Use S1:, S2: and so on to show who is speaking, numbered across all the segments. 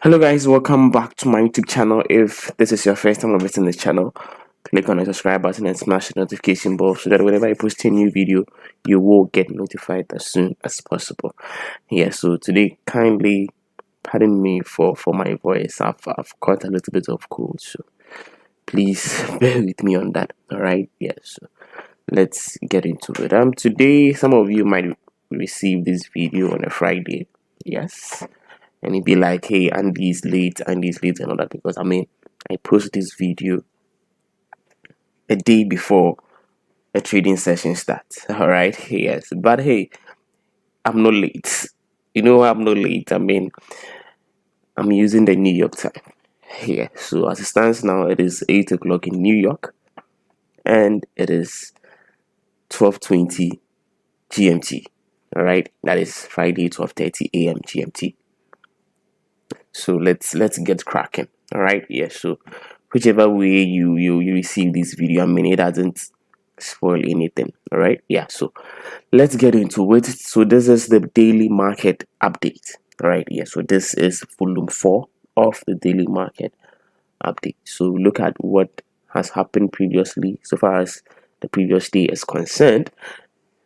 S1: Hello guys, welcome back to my YouTube channel. If this is your first time visiting this channel, click on the subscribe button and smash the notification bell so that whenever I post a new video, you will get notified as soon as possible. So today, kindly pardon me for my voice. I've caught a little bit of cold, so please bear with me on that. Alright, so let's get into it. Today some of you might receive this video on a Friday. Yes, and it'd be like, hey, Andy's late and all that, because I post this video a day before a trading session starts. All right, yes, but hey, I'm not late. You know why I'm not late? I'm using the New York time. So as it stands now, it is 8 o'clock in New York, and it is 12:20 GMT. All right, that is Friday, 12:30 a.m. GMT. So let's get cracking. All right, so whichever way you receive this video, it doesn't spoil anything. All right, so let's get into it. So this is the daily market update. All right, so this is volume 4 of the daily market update. So look at what has happened previously so far as the previous day is concerned,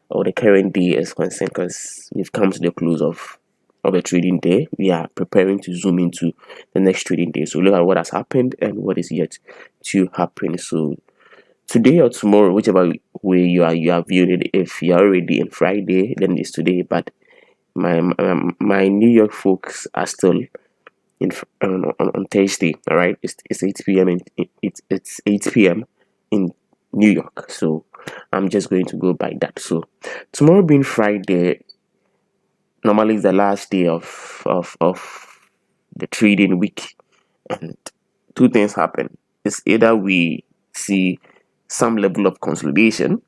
S1: or the current day is concerned, because we've come to the close of a trading day. We are preparing to zoom into the next trading day. So look at what has happened and what is yet to happen. So today or tomorrow, whichever way you are viewing it, if you're already in Friday, then it's today. But my New York folks are still in on Thursday. All right, it's 8 p.m. It's 8 p.m. in New York. So I'm just going to go by that. So tomorrow being Friday, normally it's the last day of the trading week, and two things happen. It's either we see some level of consolidation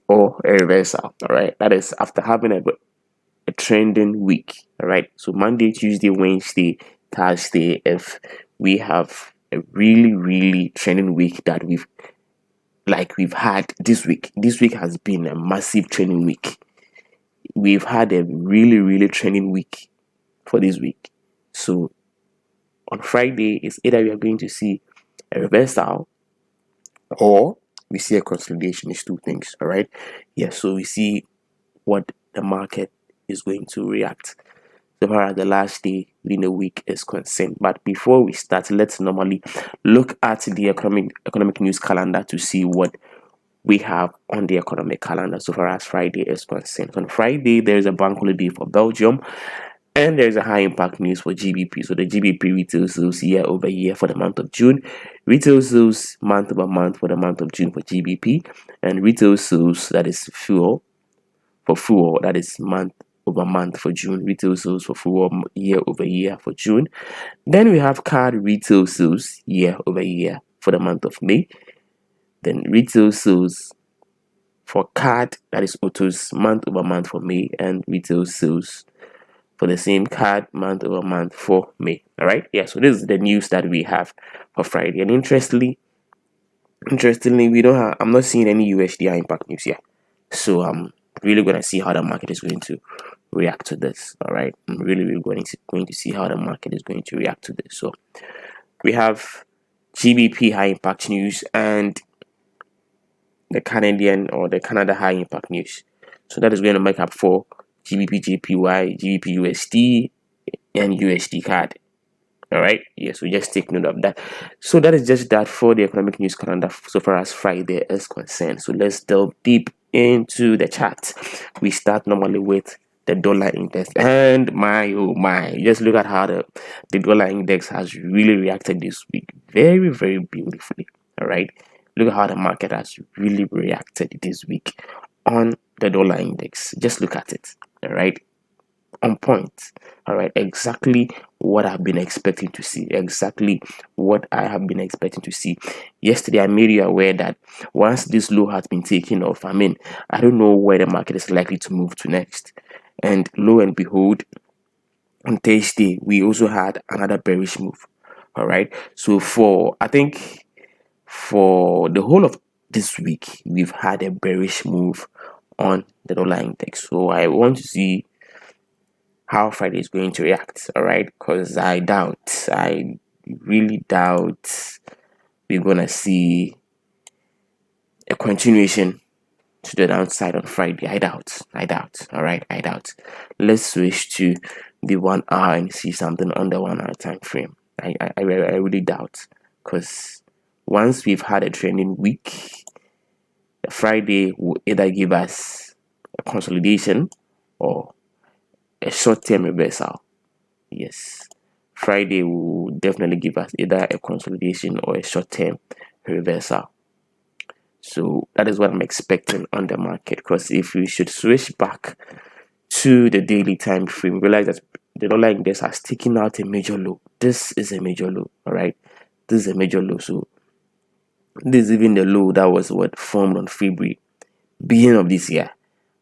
S1: or a reversal. All right, that is after having a trending week. All right, so Monday, Tuesday, Wednesday, Thursday, if we have a really trending week that we've had this week. This week has been a massive trending week. We've had a really trending week for this week. So on Friday, it's either we are going to see a reversal or we see a consolidation. It's two things. All right, so we see what the market is going to react so far as the last day within the week is concerned. But before we start, let's normally look at the economic news calendar to see what we have on the economic calendar so far as Friday is concerned. On Friday, there is a bank holiday for Belgium, and there is a high impact news for GBP. So the GBP retail sales year over year for the month of June, retail sales month over month for the month of June for GBP, and retail sales, that is fuel, that is month over month for June, retail sales for fuel year over year for June. Then we have card retail sales year over year for the month of May. Then retail sales for card, that is autos, month over month for May, and retail sales for the same card month over month for May. All right, so this is the news that we have for Friday. And interestingly, we don't have, I'm not seeing any USDI impact news here. So I'm really going to see how the market is going to react to this. All right, I'm really going to see how the market is going to react to this. So we have GBP high impact news and the Canadian or the Canada high impact news. So that is going to make up for GBPJPY, GBPUSD, and USDCAD. All right, so just take note of that. So that is just that for the economic news calendar so far as Friday is concerned. So let's delve deep into the chart. We start normally with the dollar index, and my oh my, just look at how the dollar index has really reacted this week, very beautifully. All right, look at how the market has really reacted this week on the dollar index. Just look at it. All right, on point. All right, exactly what I've been expecting to see. Yesterday I made you aware that once this low has been taken off, I don't know where the market is likely to move to next. And lo and behold, on Thursday we also had another bearish move. All right, so for the whole of this week, we've had a bearish move on the dollar index. So I want to see how Friday is going to react. All right, because I really doubt we're gonna see a continuation to the downside on Friday. I doubt. All right, I doubt. Let's switch to the 1 hour and see something on the 1 hour time frame. I really doubt, because once we've had a trending week, Friday will either give us a consolidation or a short-term reversal. Yes, Friday will definitely give us either a consolidation or a short-term reversal. So that is what I'm expecting on the market, because if we should switch back to the daily time frame, realize that the dollar index has taken out a major low. This is a major low. All right, this is a major low. So this is even the low that was what formed on February, beginning of this year.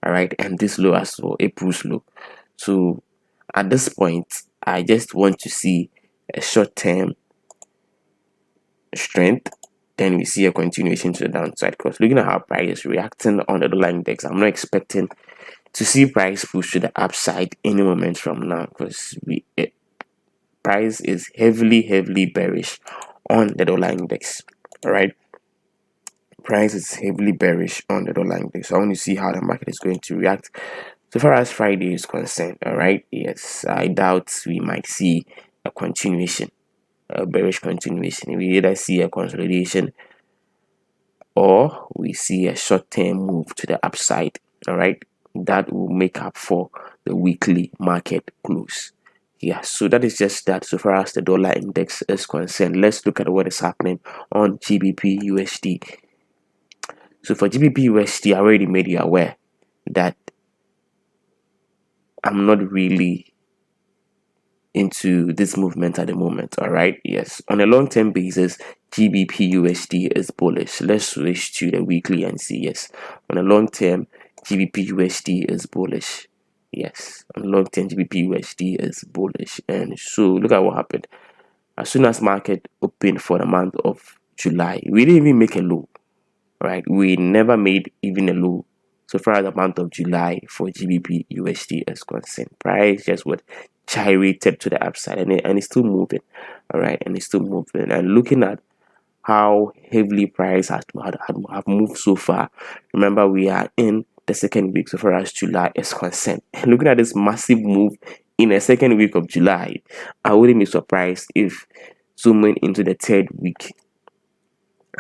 S1: All right, and this low as well, April's low. So at this point, I just want to see a short-term strength, then we see a continuation to the downside. Because looking at how price is reacting on the dollar index, I'm not expecting to see price push to the upside any moment from now, because price is heavily bearish on the dollar index. All right, price is heavily bearish on the dollar index. So I want to see how the market is going to react so far as Friday is concerned. All right, yes, I doubt we might see a continuation, a bearish continuation. We either see a consolidation or we see a short-term move to the upside. All right, that will make up for the weekly market close. Yeah, so that is just that so far as the dollar index is concerned. Let's look at what is happening on GBPUSD. So for GBPUSD, I already made you aware that I'm not really into this movement at the moment. All right, yes, on a long-term basis, GBPUSD is bullish. Let's switch to the weekly and see. Yes, on a long term, GBPUSD is bullish. Yes, on long term, GBPUSD is bullish. And so look at what happened. As soon as market opened for the month of July, we didn't even make a low. Right, we never made even a low so far as the month of July for GBPUSD is concerned. Price just what gyrated to the upside, and it's still moving. All right, and it's still moving. And looking at how heavily price have moved so far, remember we are in the second week so far as July is concerned. And looking at this massive move in the second week of July, I wouldn't be surprised if zooming into the third week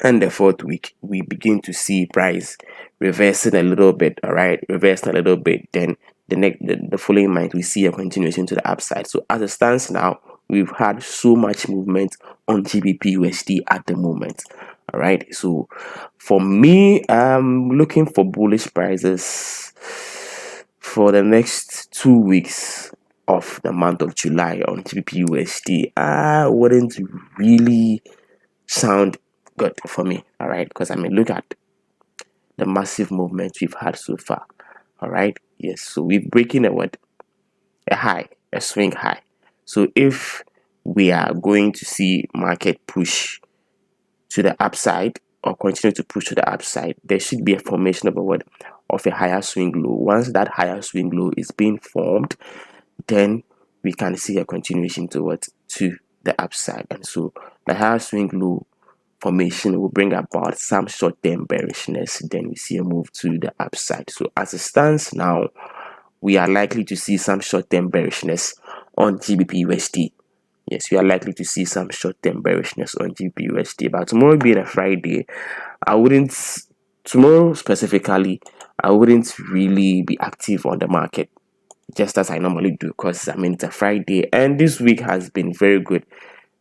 S1: and the fourth week we begin to see price reversing a little bit. All right, reversing a little bit, then the following month we see a continuation to the upside. So as it stands now, we've had so much movement on GBPUSD at the moment. All right, so for me, I'm looking for bullish prices for the next 2 weeks of the month of July on GBPUSD. I wouldn't really sound good for me. All right, because I mean, look at the massive movement we've had so far. All right, yes, so we're breaking a high, a swing high. So if we are going to see market push to the upside or continue to push to the upside, there should be a formation of a higher swing low. Once that higher swing low is being formed, then we can see a continuation to the upside. And so the higher swing low formation will bring about some short-term bearishness, then we see a move to the upside. So as it stands now, we are likely to see some short-term bearishness on GBPUSD. Yes, we are likely to see some short-term bearishness on GBPUSD. But tomorrow being a Friday, tomorrow specifically, I wouldn't really be active on the market just as I normally do, because I mean it's a Friday and this week has been very good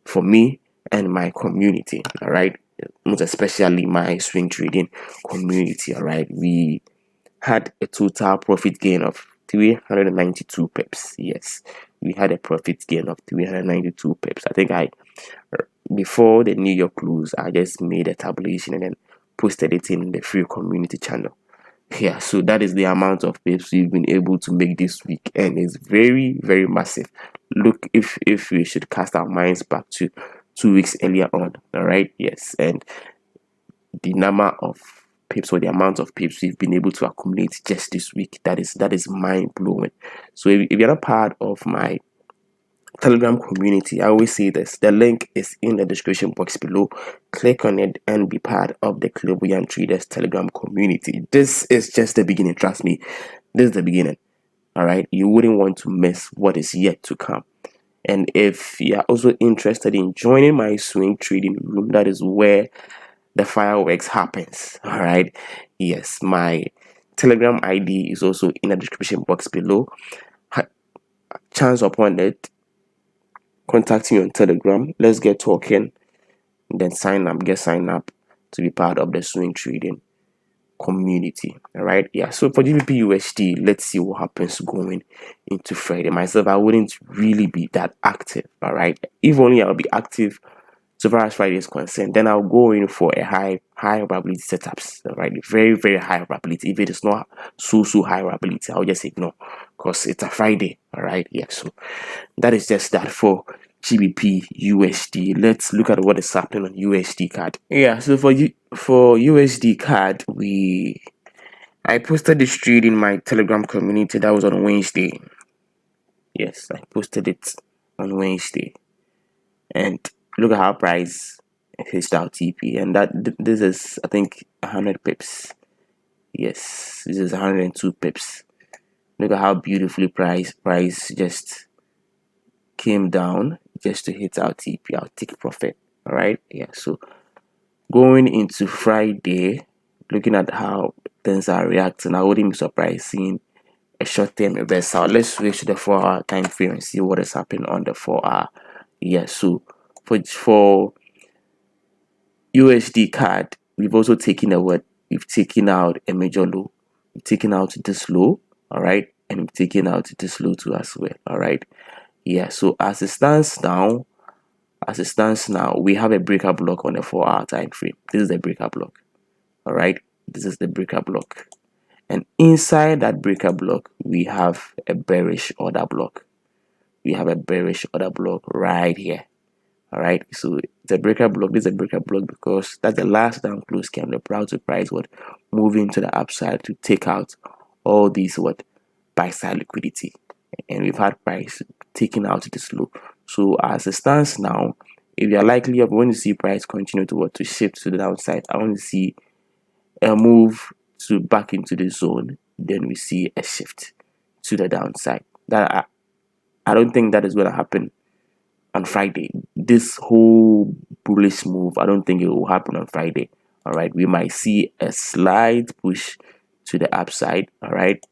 S1: for me and my community. All right, most especially my swing trading community. All right, we had a total profit gain of 392 pips. Yes, we had a profit gain of 392 pips. I think before the New York close, I just made a tabulation and then posted it in the free community channel. Yeah, so that is the amount of pips we've been able to make this week, and it's very massive. Look, if we should cast our minds back to 2 weeks earlier on. All right, yes, and the number of pips, or the amount of pips we've been able to accumulate just this week. That is mind blowing. So if you're not part of my Telegram community, I always say this, the link is in the description box below. Click on it and be part of the Global Yam Traders Telegram community. This is just the beginning, trust me. This is the beginning. All right, you wouldn't want to miss what is yet to come. And if you're also interested in joining my swing trading room, that is where the fireworks happens. All right, yes, my Telegram ID is also in the description box below. Chance upon it, contact me on Telegram. Let's get talking. Then get signed up to be part of the swing trading community. All right, yeah. So for GBPUSD, let's see what happens going into Friday. Myself, I wouldn't really be that active. All right, if only I'll be active so far as Friday is concerned, then I'll go in for a high probability setups. All right, very high probability. If it is not so high probability, I'll just ignore because it's a Friday. All right, yeah. So that is just that for GBPUSD. Let's look at what is happening on USDCAD. Yeah, so for USDCAD, I posted this trade in my Telegram community. That was on Wednesday. Yes, I posted it on Wednesday, and look at how price hits out TP, and this is, I think, 100 pips. Yes, this is 102 pips. Look at how beautifully price just came down just to hit our TP, our take profit. All right, yeah. So going into Friday, looking at how things are reacting, I wouldn't be surprised seeing a short-term reversal. Let's switch to the 4-hour time frame and see what is happening on the 4-hour. Yeah, so for USDCAD, we've also taken we've taken out a major low. We've taken out this low, all right, and we've taken out this low too as well. All right, yeah. So as it stands now, we have a breaker block on the 4-hour time frame. This is the breaker block. All right, this is the breaker block, and inside that breaker block, we have a bearish order block. We have a bearish order block right here. All right, so the breaker block, this is a breaker block because that's the last down close candle prior to price moving to the upside to take out all these buy side liquidity, and we've had price taking out this low. So as it stands now, if you're likely of going to see price continue to shift to the downside, I want to see a move to back into the zone, then we see a shift to the downside. That I don't think that is going to happen on Friday. This whole bullish move, I don't think it will happen on Friday. All right, we might see a slight push to the upside. All right,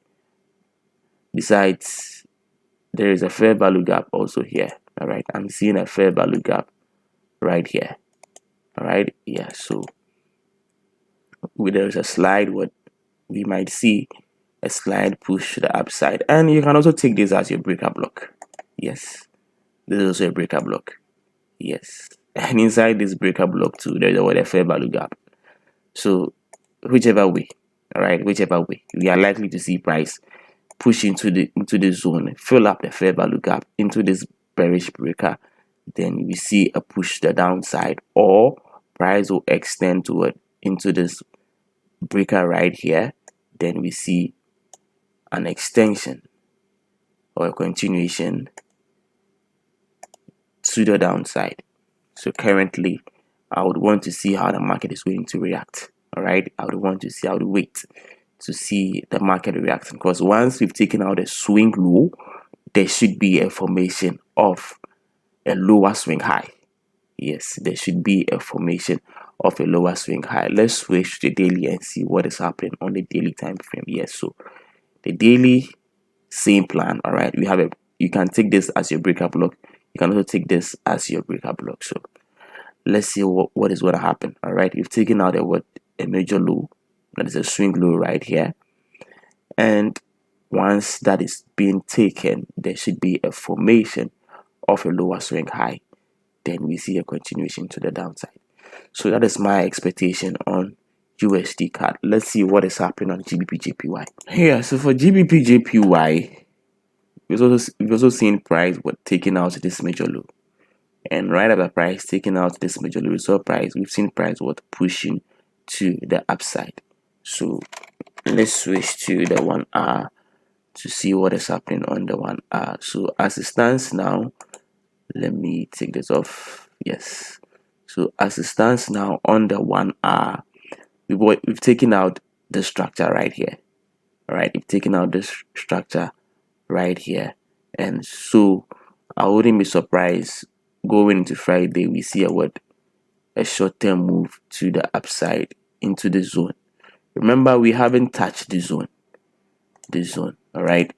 S1: besides, there is a fair value gap also here. All right, I'm seeing a fair value gap right here. All right, yeah. So there is a slide, we might see a slight push to the upside, and you can also take this as your breaker block. Yes, this is also a breaker block. Yes, and inside this breaker block too, there's a fair value gap. So whichever way, all right, whichever way, we are likely to see price push into the zone, fill up the fair value gap into this bearish breaker, then we see a push to the downside, or price will extend into this breaker right here, then we see an extension or a continuation to the downside. So currently, I would want to see how the market is going to react. All right, I would wait to see the market react, because once we've taken out a swing low, there should be a formation of a lower swing high. Yes, there should be a formation of a lower swing high. Let's switch to the daily and see what is happening on the daily time frame. Yes, so the daily, same plan. All right, you can take this as your breaker block. You can also take this as your breaker block. So let's see what is going to happen. All right, you've taken out a major low, that is a swing low right here, and once that is being taken, there should be a formation of a lower swing high, then we see a continuation to the downside. So that is my expectation on USDCAD. Let's see what is happening on GBPJPY. Yeah, so for GBPJPY, we've also seen price taking out this major low, and right after price taking out this major low, we've seen price pushing to the upside. So let's switch to the 1 hour to see what is happening on the 1 hour. So as it stands now, let me take this off. Yes. So as it stands now on the 1 hour, we've taken out the structure right here. All right, we've taken out this structure right here, and so I wouldn't be surprised going into Friday we see a short-term move to the upside into the zone. Remember, we haven't touched the zone. All right.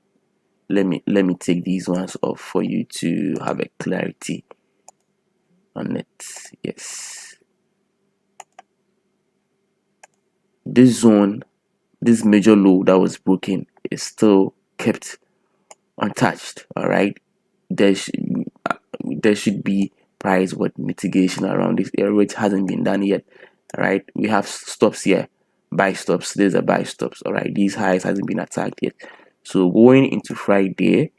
S1: Let me take these ones off for you to have a clarity on it. Yes. This zone, this major low that was broken, is still kept untouched. All right. There should be price what mitigation around this area, which hasn't been done yet. All right. We have stops here, buy stops. There's a buy stops. All right. These highs hasn't been attacked yet. So going into Friday,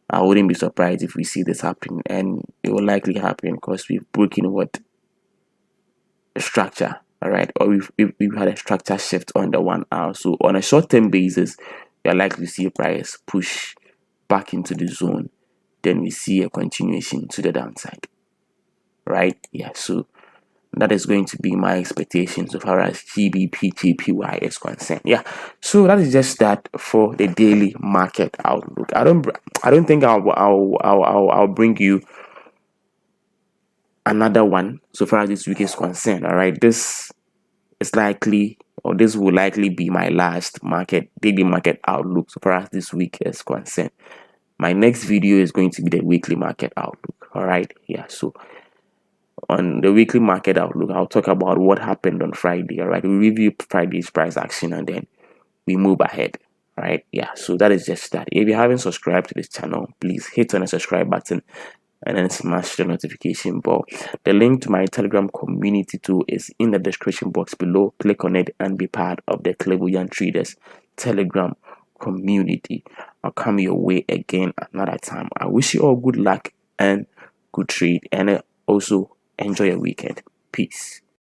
S1: I wouldn't be surprised if we see this happen, and it will likely happen because we've broken what a structure. All right, or we've had a structure shift on the 1 hour. So on a short-term basis, we are likely to see a price push back into the zone. Then we see a continuation to the downside. Right? Yeah. So that is going to be my expectation so far as GBPJPY is concerned. Yeah, so that is just that for the daily market outlook. I don't think I'll bring you another one so far as this week is concerned. All right, this is likely, or this will likely be my last daily market outlook so far as this week is concerned. My next video is going to be the weekly market outlook. All right, yeah. So on the weekly market outlook, I'll talk about what happened on Friday. All right, we review Friday's price action and then we move ahead. All right, yeah. So that is just that. If you haven't subscribed to this channel, please hit on the subscribe button and then smash the notification bell. The link to my Telegram community too is in the description box below. Click on it and be part of the Clairvoyant Traders Telegram community. I'll come your way again another time. I wish you all good luck and good trade, and also enjoy your weekend. Peace.